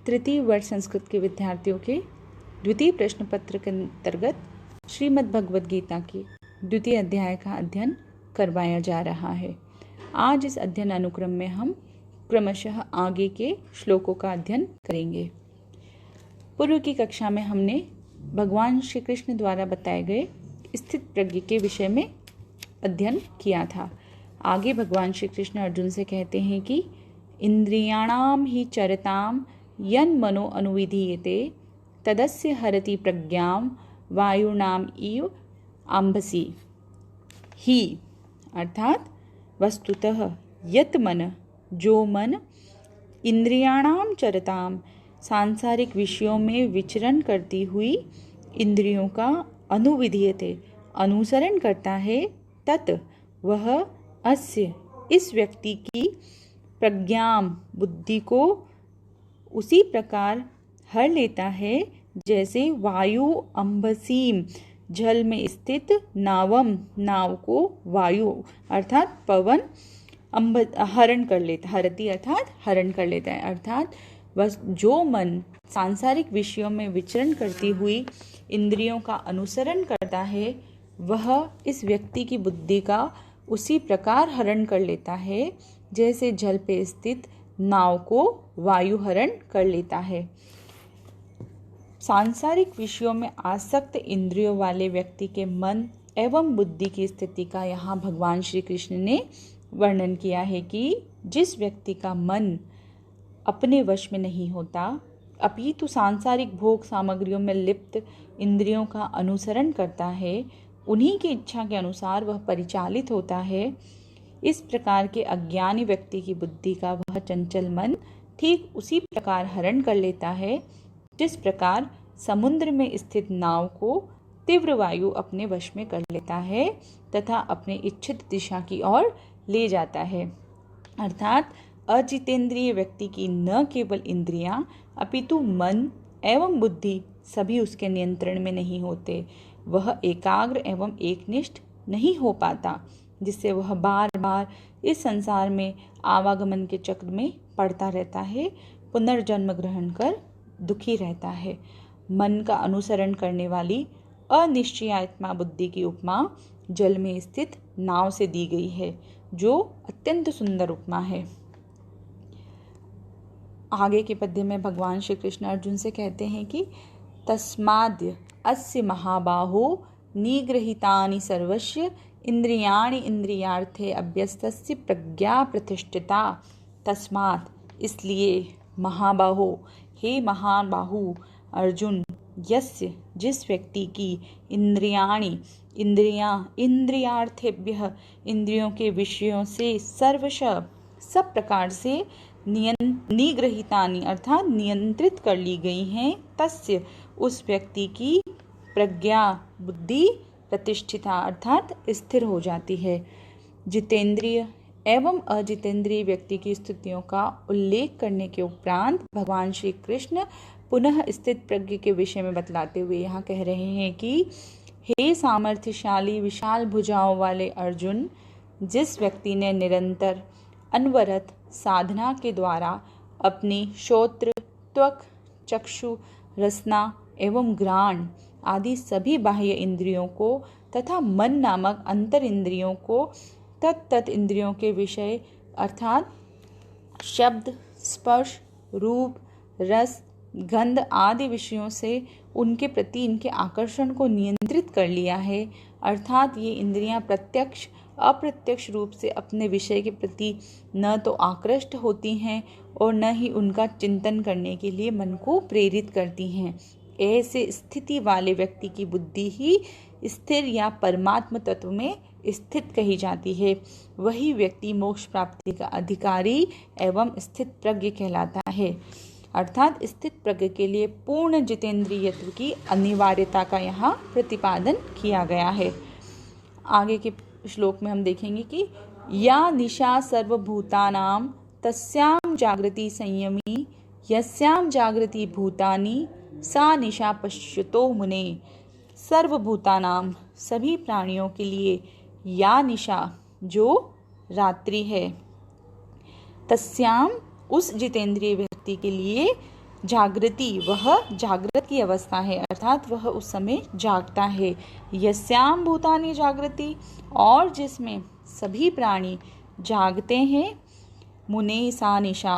तृतीय वर्ष संस्कृत के विद्यार्थियों के द्वितीय प्रश्न पत्र के अंतर्गत श्रीमद् भगवद गीता की द्वितीय अध्याय का अध्ययन करवाया जा रहा है। आज इस अध्ययन अनुक्रम में हम क्रमशः आगे के श्लोकों का अध्ययन करेंगे। पूर्व की कक्षा में हमने भगवान श्री कृष्ण द्वारा बताए गए स्थित प्रज्ञ के विषय में अध्ययन किया था। आगे भगवान श्री कृष्ण अर्जुन से कहते हैं कि इंद्रियाणाम ही चरताम यन मनो अनुविधीयते तदस्य हरति प्रज्ञाम वायुनाम इव आंभसी ही, अर्थात वस्तुतः यत मन, जो मन इंद्रियाणाम चरताम, सांसारिक विषयों में विचरण करती हुई इंद्रियों का अनुविधीयते, अनुसरण करता है, तत् वह अस्य, इस व्यक्ति की प्रज्ञाम, बुद्धि को उसी प्रकार हर लेता है जैसे वायु अंबसीम, जल में स्थित नावम, नाव को वायु अर्थात पवन हरण कर लेता, हरती अर्थात हरण कर लेता है। अर्थात बस जो मन सांसारिक विषयों में विचरण करती हुई इंद्रियों का अनुसरण करता है, वह इस व्यक्ति की बुद्धि का उसी प्रकार हरण कर लेता है जैसे जल पे स्थित नाव को वायु हरण कर लेता है। सांसारिक विषयों में आसक्त इंद्रियों वाले व्यक्ति के मन एवं बुद्धि की स्थिति का यहाँ भगवान श्री कृष्ण ने वर्णन किया है कि जिस व्यक्ति का मन अपने वश में नहीं होता, अपितु सांसारिक भोग सामग्रियों में लिप्त इंद्रियों का अनुसरण करता है, उन्हीं की इच्छा के अनुसार वह परिचालित होता है, इस प्रकार के अज्ञानी व्यक्ति की बुद्धि का वह चंचल मन ठीक उसी प्रकार हरण कर लेता है जिस प्रकार समुद्र में स्थित नाव को तीव्र वायु अपने वश में कर लेता है तथा अपने इच्छित दिशा की ओर ले जाता है। अर्थात अजितेंद्रिय व्यक्ति की न केवल इंद्रियां अपितु मन एवं बुद्धि सभी उसके नियंत्रण में नहीं होते। वह एकाग्र एवं एकनिष्ठ नहीं हो पाता, जिससे वह बार बार इस संसार में आवागमन के चक्र में पड़ता रहता है, पुनर्जन्म ग्रहण कर दुखी रहता है। मन का अनुसरण करने वाली अनिश्चयात्मा बुद्धि की उपमा जल में स्थित नाव से दी गई है, जो अत्यंत सुंदर उपमा है। आगे के पद्य में भगवान श्री कृष्ण अर्जुन से कहते हैं कि तस्माद्य अस्य महाबाहो निगृहीतानि सर्वस्य इंद्रियाणि इंद्रियार्थे अभ्यस्तस्य प्रज्ञा प्रतिष्ठिता। तस्मात्, इसलिए, महाबाहो, हे महाबाहु अर्जुन, यस्य, जिस व्यक्ति की इंद्रियाणि, इंद्रियां, इंद्रियार्थेभ्यः, इंद्रियों के विषयों से सर्वशः, सब प्रकार से निगृहीतानि अर्थात नियंत्रित कर ली गई हैं, तस्य, उस व्यक्ति की प्रज्ञा, बुद्धि प्रतिष्ठिता अर्थात स्थिर हो जाती है। जितेंद्रिय एवं अजितेंद्रिय व्यक्ति की स्थितियों का उल्लेख करने के उपरांत भगवान श्री कृष्ण पुनः स्थित प्रज्ञ के विषय में बतलाते हुए यहाँ कह रहे हैं कि हे सामर्थ्यशाली विशाल भुजाओं वाले अर्जुन, जिस व्यक्ति ने निरंतर अनवरत साधना के द्वारा अपनी श्रोत्र, त्वक, चक्षु, रसना एवं घ्राण आदि सभी बाह्य इंद्रियों को तथा मन नामक अंतर इंद्रियों को तत्त इंद्रियों के विषय अर्थात शब्द, स्पर्श, रूप, रस, गंध आदि विषयों से उनके प्रति इनके आकर्षण को नियंत्रित कर लिया है। अर्थात ये इंद्रियां प्रत्यक्ष अप्रत्यक्ष रूप से अपने विषय के प्रति न तो आकृष्ट होती हैं और न ही उनका चिंतन करने के लिए मन को प्रेरित करती हैं। ऐसे स्थिति वाले व्यक्ति की बुद्धि ही स्थिर या परमात्म तत्व में स्थित कही जाती है। वही व्यक्ति मोक्ष प्राप्ति का अधिकारी एवं स्थित प्रज्ञ कहलाता है। अर्थात स्थित प्रज्ञ के लिए पूर्ण जितेंद्रियत्व की अनिवार्यता का यहाँ प्रतिपादन किया गया है। आगे के श्लोक में हम देखेंगे कि या निशा सर्वभूतानां तस्यां जागृति संयमी यस्यां जागृति भूतानि सा निशा पश्यतो मुने। सर्वभूतानां, सभी प्राणियों के लिए, या निशा, जो रात्रि है, तस्याम, उस जितेंद्रिय व्यक्ति के लिए, जागृति, वह जागृत की अवस्था है, अर्थात वह उस समय जागता है। यस्याम भूतानि जागृति, और जिसमें सभी प्राणी जागते हैं। मुने सा निशा,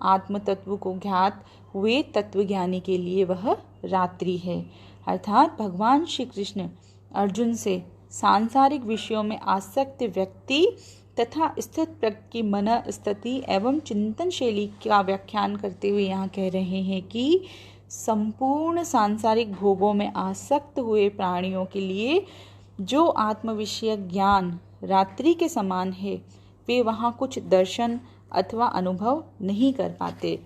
आत्म तत्व को ज्ञात हुए तत्वज्ञानी के लिए वह रात्रि है। अर्थात भगवान श्री कृष्ण अर्जुन से सांसारिक विषयों में आसक्त व्यक्ति तथा स्थित प्रज्ञ की मन स्थिति एवं चिंतन शैली का व्याख्यान करते हुए यहाँ कह रहे हैं कि संपूर्ण सांसारिक भोगों में आसक्त हुए प्राणियों के लिए जो आत्मविषय ज्ञान रात्रि के समान है, वे वहाँ कुछ दर्शन अथवा अनुभव नहीं कर पाते।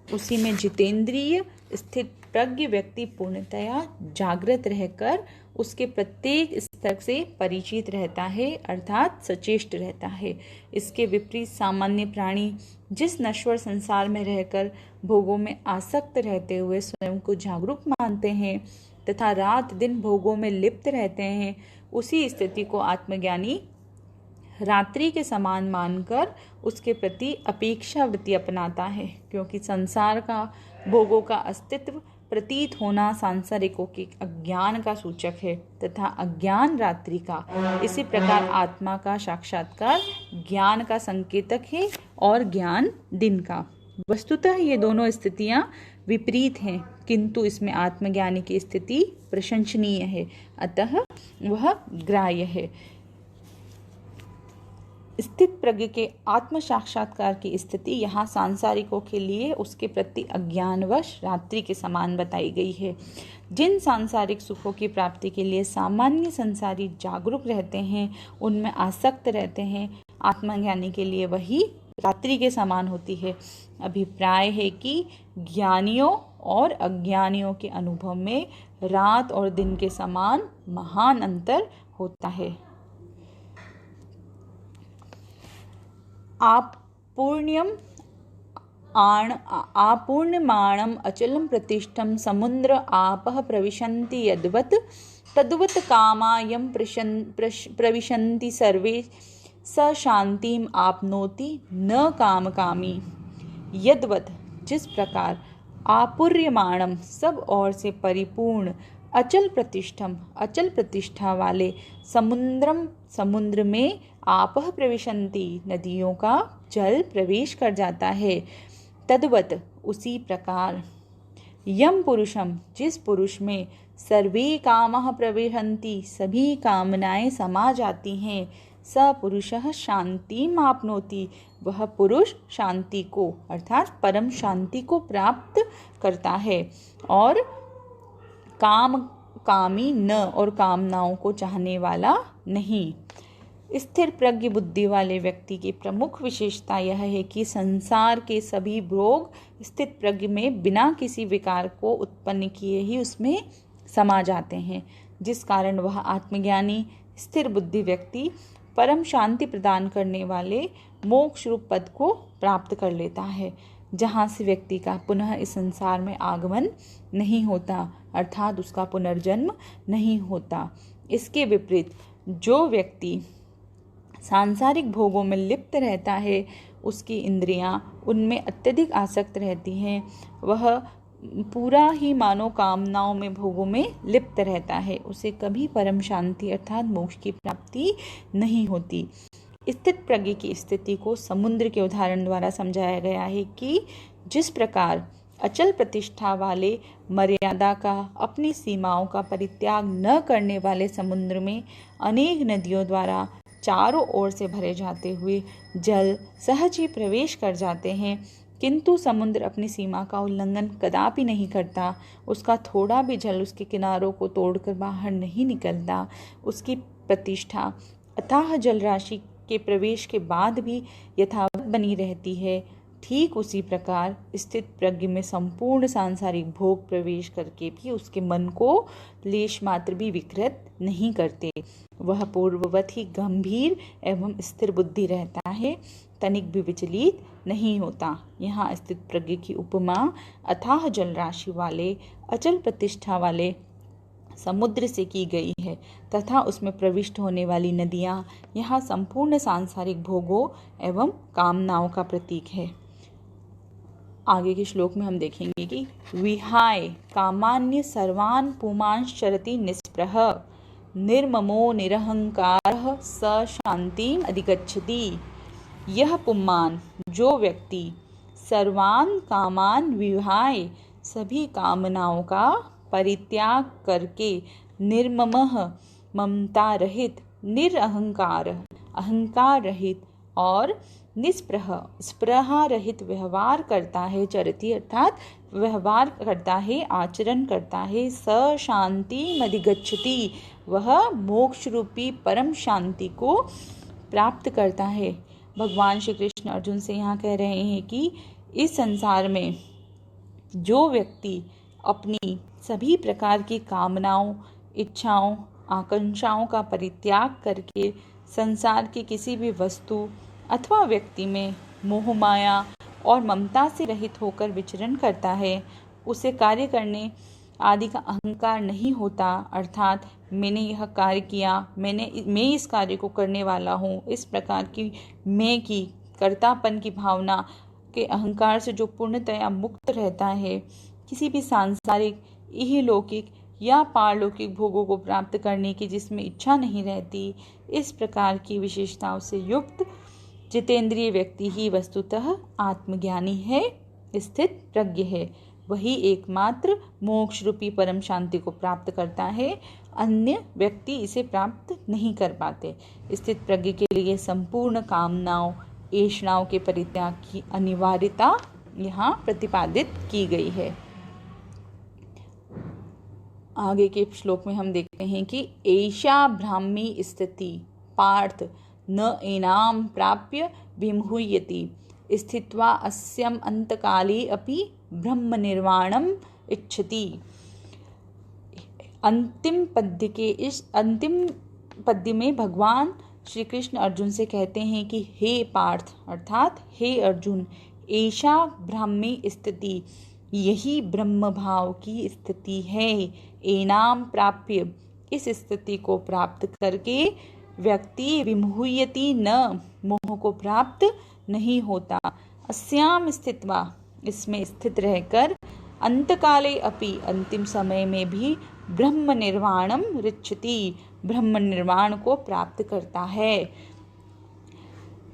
उसी में जितेंद्रिय स्थित प्रज्ञ व्यक्ति पूर्णतया जागृत रहकर उसके प्रत्येक स्तर से परिचित रहता है, अर्थात सचेष्ट रहता है। इसके विपरीत सामान्य प्राणी जिस नश्वर संसार में रहकर भोगों में आसक्त रहते हुए स्वयं को जागरूक मानते हैं तथा रात दिन भोगों में लिप्त रहते हैं, उसी स्थिति को आत्मज्ञानी रात्रि के समान मानकर उसके प्रति अपेक्षा वृत्ति अपनाता है, क्योंकि संसार का भोगों का अस्तित्व प्रतीत होना सांसारिकों के अज्ञान का सूचक है तथा अज्ञान रात्रि का, इसी प्रकार आत्मा का साक्षात्कार ज्ञान का संकेतक है और ज्ञान दिन का। वस्तुतः ये दोनों स्थितियां विपरीत हैं, किंतु इसमें आत्मज्ञानी की स्थिति प्रशंसनीय है, अतः वह ग्राह्य है। स्थित प्रज्ञ के आत्म साक्षात्कार की स्थिति यहाँ सांसारिकों के लिए उसके प्रति अज्ञानवश रात्रि के समान बताई गई है। जिन सांसारिक सुखों की प्राप्ति के लिए सामान्य संसारी जागरूक रहते हैं, उनमें आसक्त रहते हैं, आत्मज्ञानी के लिए वही रात्रि के समान होती है। अभिप्राय है कि ज्ञानियों और अज्ञानियों के अनुभव में रात और दिन के समान महान अंतर होता है। आपूर्ण्यमाणम अचलम प्रतिष्ठम समुद्र आपः प्रविशन्ति यद्वत् तद्वत् कामायम प्रविशन्ति सर्वे स शांतिम आपनोति न कामकामी। यद्वत्, जिस प्रकार, आपूर्यमाणम, सब ओर से परिपूर्ण, अचल प्रतिष्ठम, अचल प्रतिष्ठा वाले, समुद्रम, समुद्र में, आपह प्रविशन्ति, नदियों का जल प्रवेश कर जाता है, तद्वत्, उसी प्रकार, यम पुरुषम, जिस पुरुष में सर्वे कामः प्रविशन्ति, सभी कामनाएं समा जाती हैं, स पुरुषः शांतिम आपनोति, वह पुरुष शांति को अर्थात परम शांति को प्राप्त करता है, और कामी न, और कामनाओं को चाहने वाला नहीं। स्थिर प्रज्ञ बुद्धि वाले व्यक्ति की प्रमुख विशेषता यह है कि संसार के सभी भोग स्थित प्रज्ञ में बिना किसी विकार को उत्पन्न किए ही उसमें समा जाते हैं, जिस कारण वह आत्मज्ञानी स्थिर बुद्धि व्यक्ति परम शांति प्रदान करने वाले मोक्ष रूप पद को प्राप्त कर लेता है, जहाँ से व्यक्ति का पुनः इस संसार में आगमन नहीं होता, अर्थात उसका पुनर्जन्म नहीं होता। इसके विपरीत जो व्यक्ति सांसारिक भोगों में लिप्त रहता है, उसकी इंद्रियां उनमें अत्यधिक आसक्त रहती हैं, वह पूरा ही मानो कामनाओं में भोगों में लिप्त रहता है, उसे कभी परम शांति अर्थात मोक्ष की प्राप्ति नहीं होती। स्थित प्रज्ञ की स्थिति को समुद्र के उदाहरण द्वारा समझाया गया है कि जिस प्रकार अचल प्रतिष्ठा वाले, मर्यादा का, अपनी सीमाओं का परित्याग न करने वाले समुद्र में अनेक नदियों द्वारा चारों ओर से भरे जाते हुए जल सहज ही प्रवेश कर जाते हैं, किंतु समुद्र अपनी सीमा का उल्लंघन कदापि नहीं करता, उसका थोड़ा भी जल उसके किनारों को तोड़कर बाहर नहीं निकलता, उसकी प्रतिष्ठा अथाह जलराशि के प्रवेश के बाद भी यथावत बनी रहती है। ठीक उसी प्रकार स्थित प्रज्ञ में संपूर्ण सांसारिक भोग प्रवेश करके भी उसके मन को लेश मात्र भी विकृत नहीं करते, वह पूर्ववत ही गंभीर एवं स्थिर बुद्धि रहता है, तनिक भी विचलित नहीं होता। यहाँ स्थित प्रज्ञ की उपमा अथाह जलराशि वाले, अचल प्रतिष्ठा वाले समुद्र से की गई है तथा उसमें प्रविष्ट होने वाली नदियाँ यहाँ संपूर्ण सांसारिक भोगों एवं कामनाओं का प्रतीक है। आगे के श्लोक में हम देखेंगे कि विहाय कामान्य सर्वान् पुमांश्चरति निस्पृह निर्ममो निरहंकारः स शांतिम अधिगच्छति। यह पुमान, जो व्यक्ति सर्वान् कामान विहाय, सभी कामनाओं का परित्याग करके, निर्ममः, ममता रहित, निरअहंकार, अहंकार रहित और निस्पृह, स्पृहा रहित व्यवहार करता है, चरति अर्थात व्यवहार करता है, आचरण करता है, स शांति अधिगच्छति, वह मोक्ष रूपी परम शांति को प्राप्त करता है। भगवान श्री कृष्ण अर्जुन से यहाँ कह रहे हैं कि इस संसार में जो व्यक्ति अपनी सभी प्रकार की कामनाओं, इच्छाओं, आकांक्षाओं का परित्याग करके संसार की किसी भी वस्तु अथवा व्यक्ति में मोह माया और ममता से रहित होकर विचरण करता है, उसे कार्य करने आदि का अहंकार नहीं होता, अर्थात मैंने यह कार्य किया, मैं इस कार्य को करने वाला हूँ, इस प्रकार की मैं की कर्तापन की भावना के अहंकार से जो पूर्णतया मुक्त रहता है, किसी भी सांसारिक, इहलौकिक या पारलौकिक भोगों को प्राप्त करने की जिसमें इच्छा नहीं रहती, इस प्रकार की विशेषताओं से युक्त जितेंद्रिय व्यक्ति ही वस्तुतः आत्मज्ञानी है, स्थित प्रज्ञ है। वही एकमात्र मोक्ष रूपी परम शांति को प्राप्त करता है, अन्य व्यक्ति इसे प्राप्त नहीं कर पाते। स्थित प्रज्ञ के लिए संपूर्ण कामनाओं, ऐषणाओं के परित्याग की अनिवार्यता यहाँ प्रतिपादित की गई है। आगे के श्लोक में हम देखते हैं कि एषा ब्राह्मी स्थिति पार्थ न एनाम प्राप्य विमुह्यति स्थित्वा अस्यम अंतकाले अपि ब्रह्म निर्वाणम इच्छति। अंतिम पद्य में भगवान श्री कृष्ण अर्जुन से कहते हैं कि हे पार्थ अर्थात हे अर्जुन, एषा ब्राह्मी स्थिति, यही ब्रह्म भाव की स्थिति है। एनाम प्राप्य, इस स्थिति को प्राप्त करके व्यक्ति विमुह्यति न, मोह को प्राप्त नहीं होता। अस्याम स्थित्वा, इसमें स्थित रहकर, अंतकाले अपि, अंतिम समय में भी, ब्रह्म निर्वाणम ऋच्छति, ब्रह्म निर्वाण को प्राप्त करता है।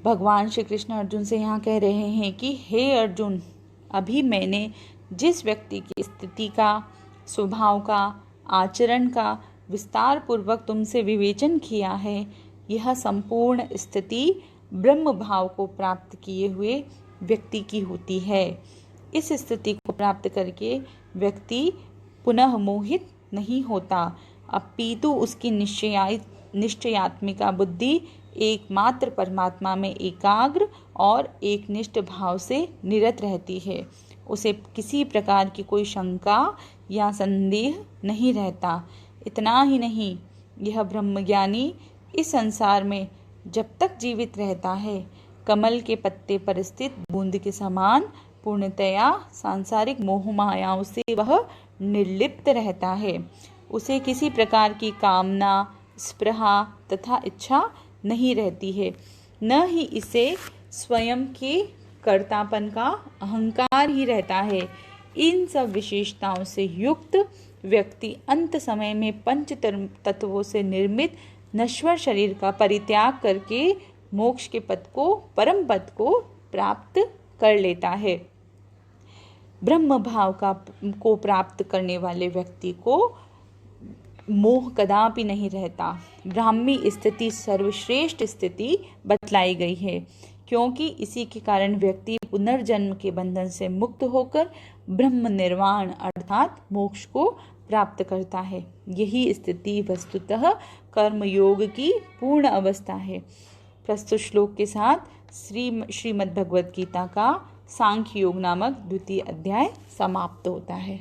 भगवान श्री कृष्ण अर्जुन से यहाँ कह रहे हैं कि हे अर्जुन, अभी मैंने जिस व्यक्ति की स्थिति का, स्वभाव का, आचरण का विस्तार पूर्वक तुमसे विवेचन किया है, यह संपूर्ण स्थिति ब्रह्म भाव को प्राप्त किए हुए व्यक्ति की होती है। इस स्थिति को प्राप्त करके व्यक्ति पुनः मोहित नहीं होता, अपितु उसकी निश्चयात्मिका बुद्धि एकमात्र परमात्मा में एकाग्र और एकनिष्ठ भाव से निरत रहती है। उसे किसी प्रकार की कोई शंका या संदेह नहीं रहता। इतना ही नहीं, यह ब्रह्मज्ञानी इस संसार में जब तक जीवित रहता है, कमल के पत्ते पर स्थित बूंद के समान पूर्णतया सांसारिक मोह मायाओं से वह निर्लिप्त रहता है। उसे किसी प्रकार की कामना, स्पृहा तथा इच्छा नहीं रहती है, न ही इसे स्वयं के कर्तापन का अहंकार ही रहता है। इन सब विशेषताओं से युक्त व्यक्ति अंत समय में पंच तत्वों से निर्मित नश्वर शरीर का परित्याग करके मोक्ष के पद को, परम पद को प्राप्त कर लेता है। ब्रह्म भाव को प्राप्त करने वाले व्यक्ति को मोह कदापि नहीं रहता। ब्राह्मी स्थिति सर्वश्रेष्ठ स्थिति बतलाई गई है, क्योंकि इसी के कारण व्यक्ति पुनर्जन्म के बंधन से मुक्त होकर ब्रह्म निर्वाण अर्थात मोक्ष को प्राप्त करता है। यही स्थिति वस्तुतः कर्मयोग की पूर्ण अवस्था है। प्रस्तुत श्लोक के साथ श्रीमद् भगवद गीता का सांख्य योग नामक द्वितीय अध्याय समाप्त होता है।